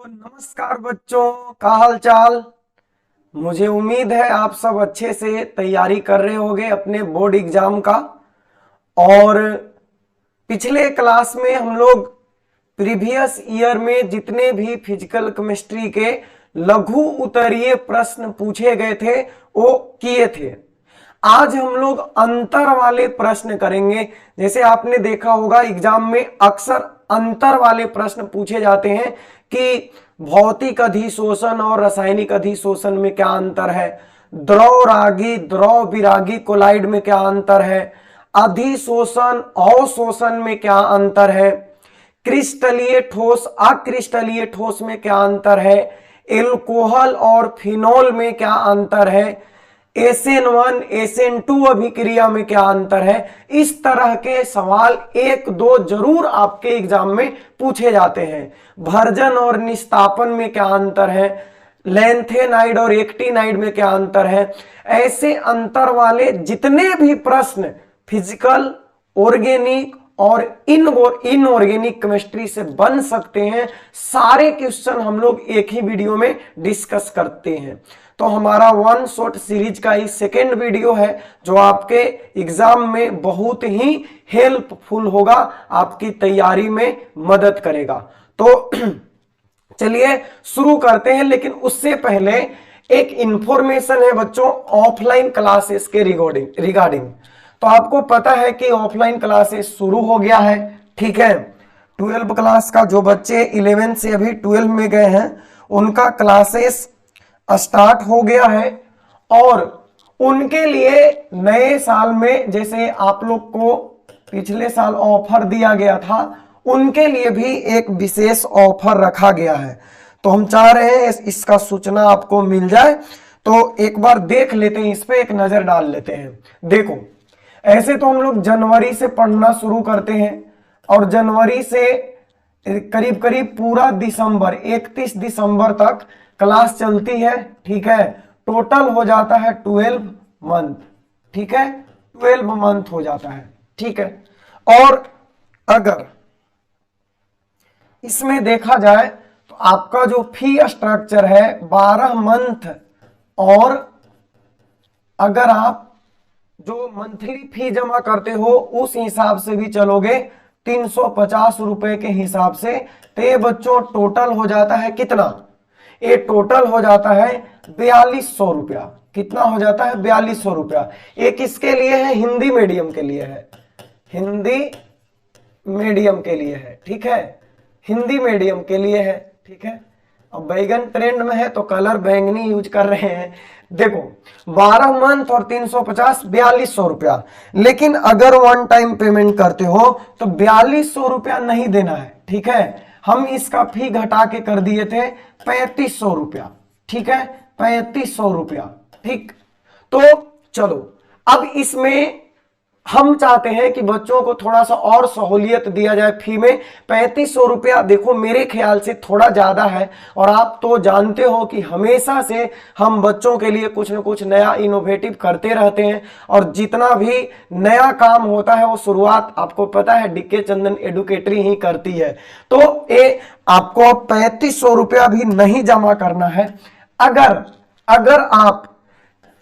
नमस्कार बच्चों, का हाल चाल। मुझे उम्मीद है आप सब अच्छे से तैयारी कर रहे होंगे अपने बोर्ड एग्जाम का। और पिछले क्लास में हम लोग प्रीवियस ईयर में जितने भी फिजिकल केमिस्ट्री के लघु उत्तरीय प्रश्न पूछे गए थे वो किए थे। आज हम लोग अंतर वाले प्रश्न करेंगे। जैसे आपने देखा होगा एग्जाम में अक्सर अंतर वाले प्रश्न पूछे जाते हैं कि भौतिक अधिशोषण और रासायनिक अधिशोषण में क्या अंतर है, द्रव रागी द्रव विरागी कोलाइड में क्या अंतर है, अधिशोषण अवशोषण में क्या अंतर है, क्रिस्टलीय ठोस अक्रिस्टलीय ठोस में क्या अंतर है, एल्कोहल और फिनोल में क्या अंतर है, SN1 SN2 अभिक्रिया में क्या अंतर है। इस तरह के सवाल एक दो जरूर आपके एग्जाम में पूछे जाते हैं। भर्जन और निस्तापन में क्या अंतर है, लैंथेनाइड और एक्टिनाइड में क्या अंतर है। ऐसे अंतर वाले जितने भी प्रश्न फिजिकल, ऑर्गेनिक और इनऑर्गेनिक केमिस्ट्री से बन सकते हैं, सारे क्वेश्चन हम लोग एक ही वीडियो में डिस्कस करते हैं। तो हमारा वन शॉट सीरीज का ये सेकेंड वीडियो है जो आपके एग्जाम में बहुत ही हेल्पफुल होगा, आपकी तैयारी में मदद करेगा। तो चलिए शुरू करते हैं। लेकिन उससे पहले एक इंफॉर्मेशन है बच्चों ऑफलाइन क्लासेस के रिगार्डिंग। तो आपको पता है कि ऑफलाइन क्लासेस शुरू हो गया है, ठीक है। 12 क्लास का जो बच्चे 11 से अभी 12 में गए हैं उनका क्लासेस स्टार्ट हो गया है। और उनके लिए नए साल में जैसे आप लोग को पिछले साल ऑफर दिया गया था, उनके लिए भी एक विशेष ऑफर रखा गया है। तो हम चाह रहे हैं इसका सूचना आपको मिल जाए, तो एक बार देख लेते हैं, इस पे एक नजर डाल लेते हैं। देखो, ऐसे तो हम लोग जनवरी से पढ़ना शुरू करते हैं और जनवरी से करीब करीब पूरा दिसंबर 31 दिसंबर तक क्लास चलती है, ठीक है। टोटल हो जाता है 12 मंथ, ठीक है, 12 मंथ हो जाता है, ठीक है। और अगर इसमें देखा जाए तो आपका जो फी स्ट्रक्चर है 12 मंथ, और अगर आप जो मंथली फी जमा करते हो उस हिसाब से भी चलोगे 350 रुपए के हिसाब से, तो ये बच्चों टोटल हो जाता है कितना, ये टोटल हो जाता है 4200 रुपया। कितना हो जाता है, 4200 रुपया। ये किसके लिए है, हिंदी मीडियम के लिए है, हिंदी मीडियम के लिए है, ठीक है, हिंदी मीडियम के लिए है, ठीक है। अब बैगन ट्रेंड में है तो कलर बैंगनी यूज कर रहे हैं। देखो 12 मंथ और 350 4200 रुपया। लेकिन अगर वन टाइम पेमेंट करते हो तो 4200 रुपया नहीं देना है, ठीक है। हम इसका फी घटा के कर दिए थे 3500 रुपया, ठीक है, 3500 रुपया, ठीक। तो चलो अब इसमें हम चाहते हैं कि बच्चों को थोड़ा सा और सहूलियत दिया जाए फी में। 3500 रुपया देखो मेरे ख्याल से थोड़ा ज्यादा है, और आप तो जानते हो कि हमेशा से हम बच्चों के लिए कुछ न कुछ नया इनोवेटिव करते रहते हैं, और जितना भी नया काम होता है वो शुरुआत आपको पता है डीके चंदन एडुकेटरी ही करती है। तो ये आपको 3500 रुपया भी नहीं जमा करना है। अगर आप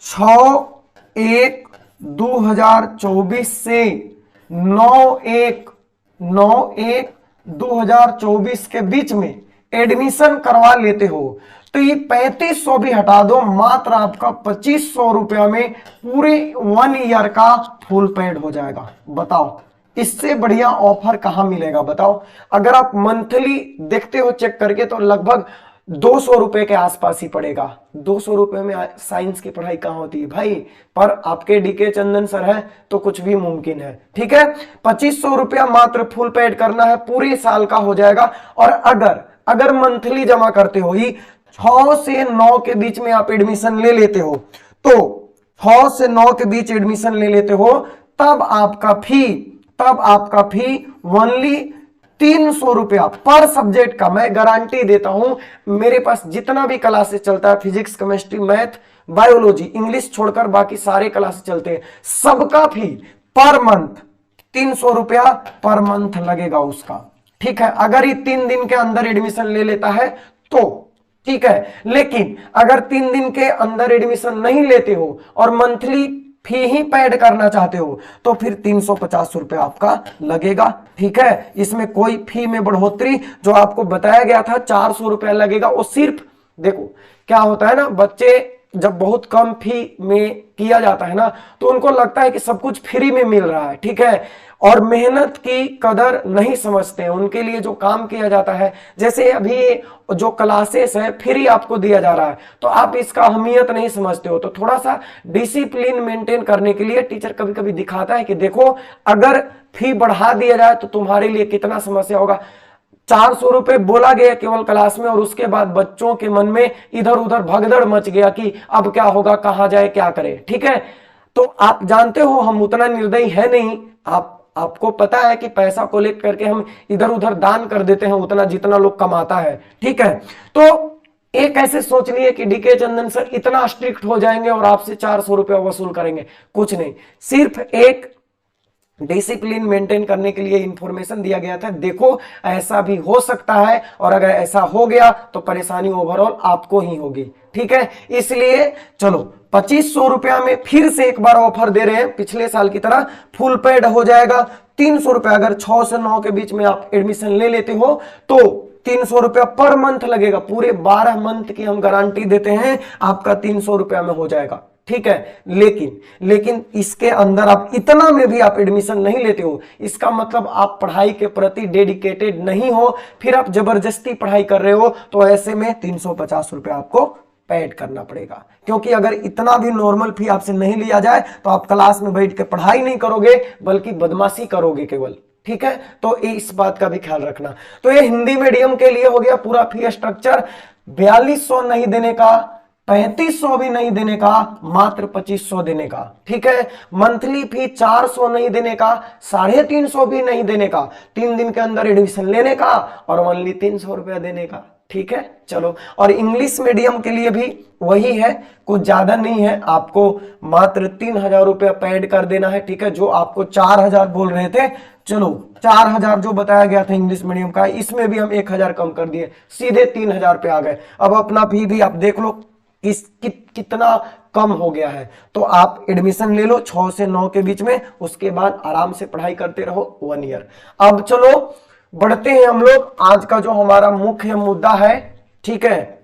6/1/2024 से 9/1/2024 के बीच में एडमिशन करवा लेते हो तो ये 3500 भी हटा दो, मात्र आपका 2500 रुपया में पूरे 1 ईयर का फुल पेड हो जाएगा। बताओ इससे बढ़िया ऑफर कहां मिलेगा, बताओ। अगर आप मंथली देखते हो चेक करके तो लगभग 200 रुपए के आसपास ही पड़ेगा। 200 रुपए में साइंस की पढ़ाई कहां होती है भाई, पर आपके डीके चंदन सर है तो कुछ भी मुमकिन है, ठीक है। 2500 रुपया मात्र फुल पेड करना है, पूरे साल का हो जाएगा। और अगर मंथली जमा करते हो, ही 6 से 9 के बीच में आप एडमिशन ले लेते हो, तो 6 से 9 के बीच एडमिशन ले लेते हो, तब आपका फी ओनली 300 रुपया पर सब्जेक्ट का। मैं गारंटी देता हूं, मेरे पास जितना भी क्लासेस चलता है, physics, chemistry, math, biology, English छोड़कर बाकी सारे क्लासेस चलते हैं, सबका फी पर मंथ 300 रुपया पर मंथ लगेगा उसका, ठीक है। अगर ये 3 दिन के अंदर एडमिशन ले लेता है तो ठीक है। लेकिन अगर 3 दिन के अंदर एडमिशन नहीं लेते हो और मंथली फी ही पेड करना चाहते हो तो फिर 350 रुपए आपका लगेगा। ठीक है, इसमें कोई फी में बढ़ोतरी जो आपको बताया गया था 400 रुपया लगेगा, वो सिर्फ देखो क्या होता है ना, बच्चे जब बहुत कम फी में किया जाता है ना तो उनको लगता है कि सब कुछ फ्री में मिल रहा है। ठीक है, और मेहनत की कदर नहीं समझते हैं। उनके लिए जो काम किया जाता है, जैसे अभी जो क्लासेस है फ्री आपको दिया जा रहा है तो आप इसका अहमियत नहीं समझते हो। तो थोड़ा सा डिसिप्लिन मेंटेन करने के लिए टीचर कभी कभी दिखाता है कि देखो अगर फी बढ़ा दिया जाए तो तुम्हारे लिए कितना समस्या होगा। 400 रुपए बोला गया केवल क्लास में और उसके बाद बच्चों के मन में इधर उधर भगदड़ मच गया कि अब क्या होगा, कहां जाए, क्या करे। ठीक है, तो आप जानते हो हम उतना निर्दयी है नहीं। आपको पता है कि पैसा को लेकर करके हम इधर उधर दान कर देते हैं उतना जितना लोग कमाता है। ठीक है, तो एक ऐसे सोच लिए कि डीके चंदन सर इतना स्ट्रिक्ट हो जाएंगे और आपसे 400 रुपया वसूल करेंगे, कुछ नहीं। सिर्फ एक डिसिप्लिन मेंटेन करने के लिए इंफॉर्मेशन दिया गया था। देखो ऐसा भी हो सकता है और अगर ऐसा हो गया तो परेशानी ओवरऑल आपको ही होगी। ठीक है, इसलिए चलो 2500 रुपया में फिर से एक बार ऑफर दे रहे हैं पिछले साल की तरह, फुल पेड हो जाएगा 300 रुपया। अगर 6 से 9 के बीच में आप एडमिशन ले लेते हो तो 300 रुपया पर मंथ लगेगा। पूरे 12 मंथ की हम गारंटी देते हैं, आपका 300 रुपया में हो जाएगा। ठीक है, लेकिन इसके अंदर आप इतना में भी आप एडमिशन नहीं लेते हो, इसका मतलब आप पढ़ाई के प्रति डेडिकेटेड नहीं हो, फिर आप जबरदस्ती पढ़ाई कर रहे हो, तो ऐसे में 350 रुपया आपको पेड करना पड़ेगा। क्योंकि अगर इतना भी नॉर्मल फी आपसे नहीं लिया जाए तो आप क्लास में बैठ के पढ़ाई नहीं करोगे बल्कि बदमाशी करोगे केवल। ठीक है, तो इस बात का भी ख्याल रखना। तो ये हिंदी मीडियम के लिए हो गया पूरा फी स्ट्रक्चर। 4200 नहीं देने का, 3500 भी नहीं देने का, मात्र 2500 देने का। ठीक है, मंथली फी 400 नहीं देने का, 350 भी नहीं देने का, 3 दिन के अंदर एडमिशन लेने का और ओनली 300 रुपया देने का। ठीक है, चलो। और इंग्लिश मीडियम के लिए भी वही है, कुछ ज्यादा नहीं है, आपको मात्र 3000 रुपया पेड कर देना है। ठीक है, जो आपको 4000 बोल रहे थे, चलो 4000 जो बताया गया था इंग्लिश मीडियम का, इसमें भी हम 1000 कम कर दिए, सीधे 3000 पे आ गए। अब अपना फी भी आप देख लो कितना कम हो गया है। तो आप एडमिशन ले लो 6 से 9 के बीच में, उसके बाद आराम से पढ़ाई करते रहो 1 ईयर। अब चलो बढ़ते हैं हम लोग, आज का जो हमारा मुख्य मुद्दा है। ठीक है,